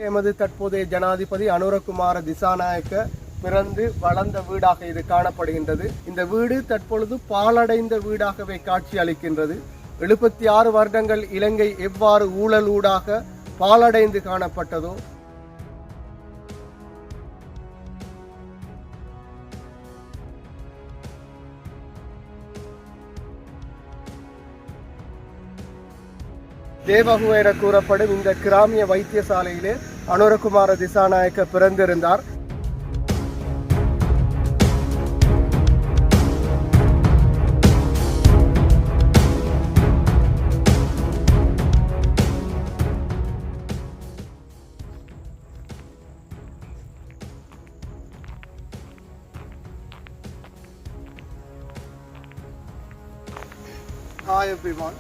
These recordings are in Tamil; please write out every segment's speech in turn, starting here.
எமது தற்போதைய ஜனாதிபதி அனுரகுமார திசாநாயக்க பிறந்து வளர்ந்த வீடாக இது காணப்படுகின்றது. இந்த வீடு தற்பொழுது பாழடைந்த வீடாகவே காட்சி அளிக்கின்றது. 76 வருடங்கள் இலங்கை எவ்வாறு ஊழலூடாக பாழடைந்து காணப்பட்டதோ தேவகுவ என கூறப்படும் இந்த கிராமிய வைத்தியசாலையிலே அனுரகுமார திசாநாயக்க பிறந்திருந்தார். Hi everyone.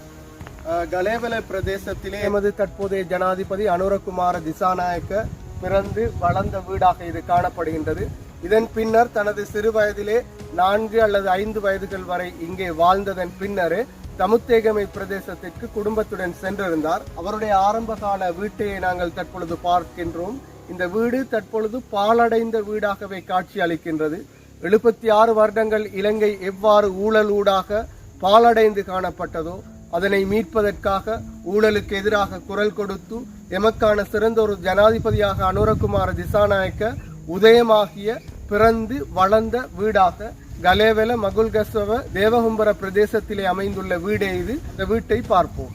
கலேவல பிரதேசத்திலே எமது தற்போதைய ஜனாதிபதி அனுரகுமார திசாநாயக்க பிறந்து வளர்ந்த வீடாக இது காணப்படுகின்றது. இதன் பின்னர் தனது சிறு வயதிலே 4 அல்லது 5 வயதுகள் வரை இங்கே வாழ்ந்ததன் பின்னரே தமுத்தேகமை பிரதேசத்திற்கு குடும்பத்துடன் சென்றிருந்தார். அவருடைய ஆரம்ப கால வீட்டையை நாங்கள் தற்பொழுது பார்க்கின்றோம். இந்த வீடு தற்பொழுது பாழடைந்த வீடாகவே காட்சி அளிக்கின்றது. 76 வருடங்கள் இலங்கை எவ்வாறு ஊழலூடாக பாழடைந்து காணப்பட்டதோ அதனை மீட்பதற்காக ஊழலுக்கு எதிராக குரல் கொடுத்து எமக்கான சிறந்த ஒரு ஜனாதிபதியாக அனுரகுமார திசாநாயக்க உதயமாகிய பிறந்து வளர்ந்த வீடாக கலேவல மகுல்கஸ்வ தேவகும்பர பிரதேசத்திலே அமைந்துள்ள வீடே இது. இந்த வீட்டை பார்ப்போம்.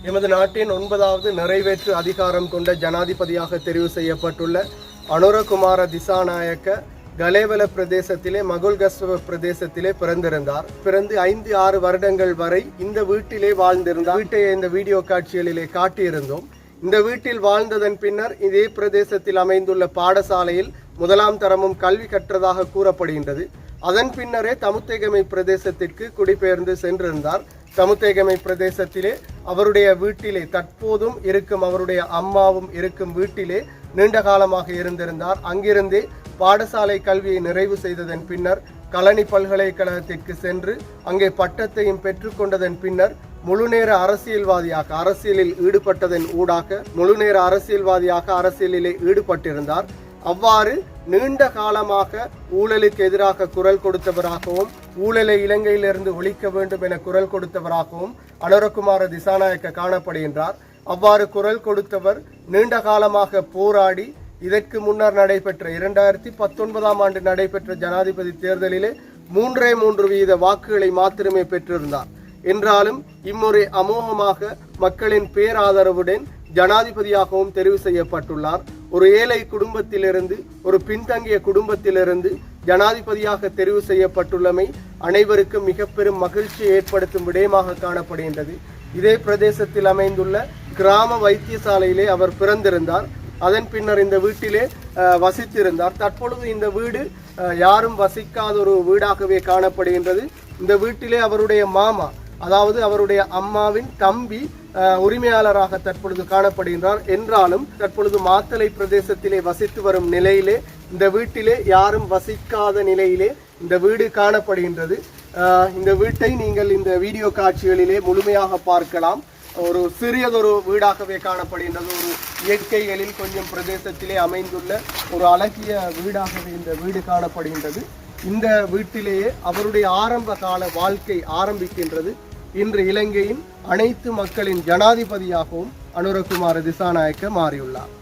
எமது நாட்டின் 9வது நிறைவேற்று அதிகாரம் கொண்ட ஜனாதிபதியாக தெரிவு செய்யப்பட்டுள்ள அனுரகுமார திசாநாயக்க கலேவல பிரதேசத்திலே மகுல்கஸ்வ பிரதேசத்திலே பிறந்திருந்தார். பிறந்து 5-6 வருடங்கள் வரை இந்த வீட்டிலே வாழ்ந்திருந்தார். வீட்டை இந்த வீடியோ காட்சிகளிலே காட்டியிருந்தோம். இந்த வீட்டில் வாழ்ந்ததன் பின்னர் இதே பிரதேசத்தில் அமைந்துள்ள பாடசாலையில் 1ஆம் தரமும் கல்வி கற்றதாக கூறப்படுகின்றது. அதன் பின்னரே தமுத்தேகமை பிரதேசத்திற்கு குடிபெயர்ந்து சென்றிருந்தார். தமுத்தேகமை பிரதேசத்திலே அவருடைய வீட்டிலே தற்போதும் இருக்கும் அவருடைய அம்மாவும் இருக்கும் வீட்டிலே நீண்ட காலமாக இருந்திருந்தார். அங்கிருந்தே பாடசாலை கல்வியை நிறைவு செய்ததன் பின்னர் கலனி பல்கலைக்கழகத்திற்கு சென்று அங்கே பட்டத்தையும் பெற்றுக்கொண்டதன் பின்னர் முழுநேர அரசியல்வாதியாக அரசியலில் ஈடுபட்டதன் ஊடாக முழுநேர அரசியல்வாதியாக அரசியலிலே ஈடுபட்டிருந்தார். அவ்வாறு நீண்ட காலமாக ஊழலுக்கு எதிராக குரல் கொடுத்தவராகவும் ஊழலை இலங்கையிலிருந்து ஒழிக்க வேண்டும் என குரல் கொடுத்தவராகவும் அனுரகுமார திசாநாயக்க காணப்படுகின்றார். அவ்வாறு குரல் கொடுத்தவர் நீண்ட காலமாக போராடி இதற்கு முன்னர் நடைபெற்ற 2019ஆம் ஆண்டு நடைபெற்ற ஜனாதிபதி தேர்தலிலே 3% வாக்குகளை மாத்திரமே பெற்றிருந்தார். என்றாலும் இம்முறை அமோகமாக மக்களின் பேராதரவுடன் ஜனாதிபதியாகவும் தெரிவு செய்யப்பட்டுள்ளார். ஒரு ஏழை குடும்பத்திலிருந்து ஒரு பின்தங்கிய குடும்பத்திலிருந்து ஜனாதிபதியாக தெரிவு செய்யப்பட்டுள்ளமை அனைவருக்கும் மிக பெரும் மகிழ்ச்சியை ஏற்படுத்தும் விடயமாக காணப்படுகின்றது. இதே பிரதேசத்தில் அமைந்துள்ள கிராம வைத்தியசாலையிலே அவர் பிறந்திருந்தார். அதன் பின்னர் இந்த வீட்டிலே வசித்திருந்தார். தற்பொழுது இந்த வீடு யாரும் வசிக்காத ஒரு வீடாகவே காணப்படுகின்றது. இந்த வீட்டிலே அவருடைய மாமா, அதாவது அவருடைய அம்மாவின் தம்பி உரிமையாளராக தற்பொழுது காணப்படுகின்றார். என்றாலும் தற்பொழுது மாத்தளை பிரதேசத்திலே வசித்து வரும் நிலையிலே இந்த வீட்டிலே யாரும் வசிக்காத நிலையிலே இந்த வீடு காணப்படுகின்றது. இந்த வீட்டை நீங்கள் இந்த வீடியோ காட்சிகளிலே முழுமையாக பார்க்கலாம். ஒரு சிறியதொரு வீடாகவே காணப்படுகின்றது. ஒரு இயற்கைகளில் கொஞ்சம் பிரதேசத்திலே அமைந்துள்ள ஒரு அழகிய வீடாகவே இந்த வீடு காணப்படுகின்றது. இந்த வீட்டிலேயே அவருடைய ஆரம்ப கால வாழ்க்கை ஆரம்பிக்கின்றது. இன்று இலங்கையின் அனைத்து மக்களின் ஜனாதிபதியாகவும் அனுரகுமார திசாநாயக்க மாறியுள்ளார்.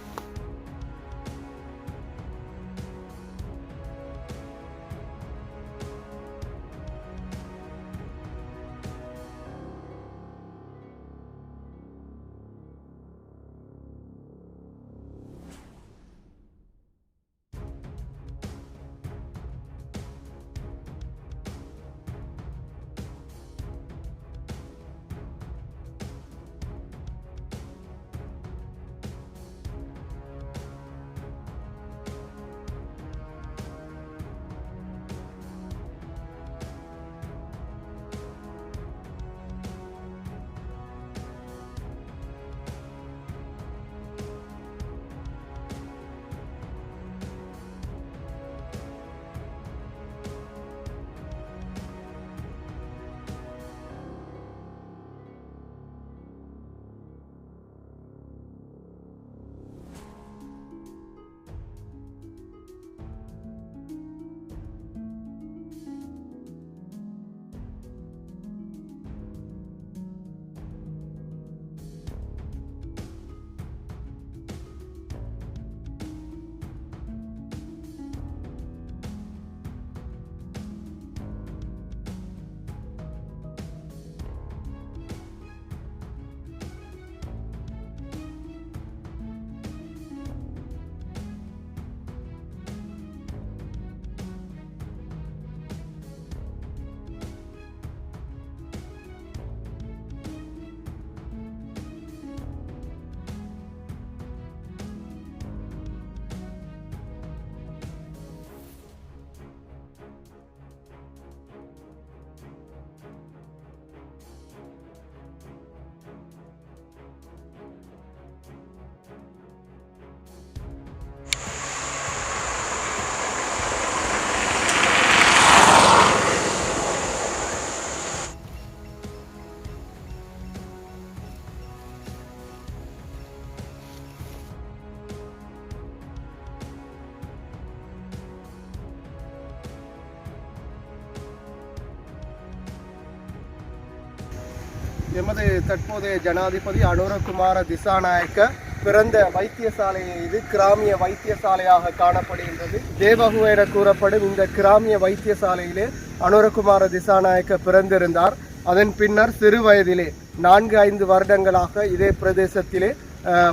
எமது தற்போதைய ஜனாதிபதி அனுரகுமார திசாநாயக்க பிறந்த வைத்தியசாலை இது கிராமிய வைத்தியசாலையாக காணப்படுகின்றது. தேவகுவ என கூறப்படும் இந்த கிராமிய வைத்தியசாலையிலே அனுரகுமார திசாநாயக்க பிறந்திருந்தார். அதன் பின்னர் சிறு வயதிலே 4-5 வருடங்களாக இதே பிரதேசத்திலே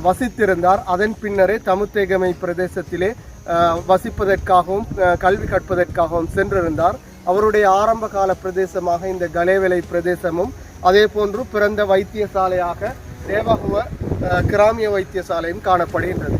வசித்திருந்தார். அதன் பின்னரே தமுத்தேகமை பிரதேசத்திலே வசிப்பதற்காகவும் கல்வி கற்பதற்காகவும் சென்றிருந்தார். அவருடைய ஆரம்ப கால பிரதேசமாக இந்த கலேவலை பிரதேசமும் அதே போன்று பிறந்த வைத்தியசாலையாக தேவகுவ கிராமிய வைத்தியசாலையும் காணப்படுகின்றது.